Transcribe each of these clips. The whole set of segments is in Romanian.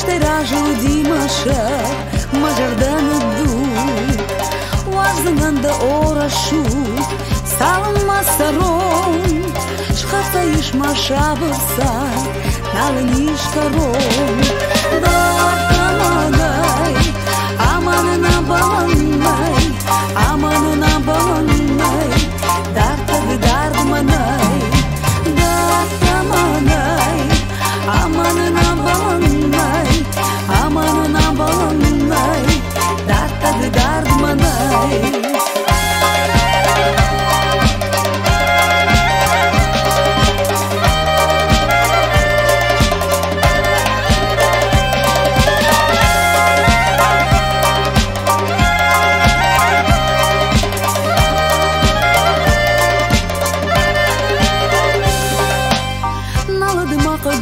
Terazul dimaša, mažardanu du Oazănând de orașul, salma saron Șhața iși mașa vărsat, n-ală nici caron Dar amanai, amană banai Amană banai, dar tăgă dar manai Dar amanai, amană banai Amană banai, dar tăgă dar manai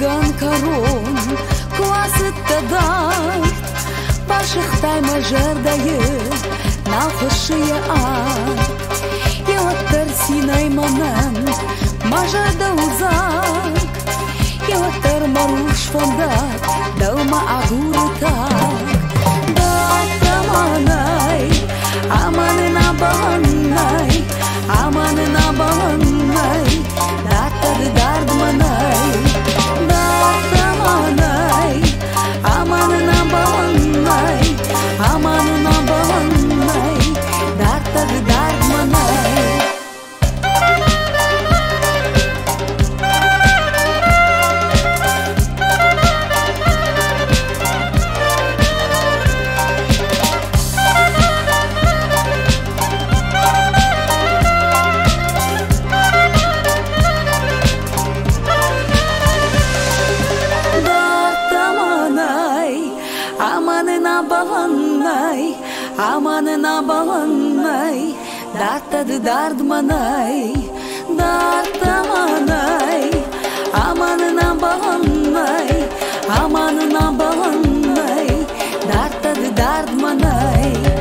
Gan karon kuaset tadar Bashkhtai majar daye na khoshiya ar Yo tersinay manan majar da uzak Yo ter marush fondak dawma agurtak Amanay, amanna bahanay Amanna bahanay Datar dard manay Amanna banai, amanna banai, dar tăgă dar manai Amanna banai, dar tăgă dar manai Dar tamanai, amanna banai Amanna banai, dar tăgă dar manai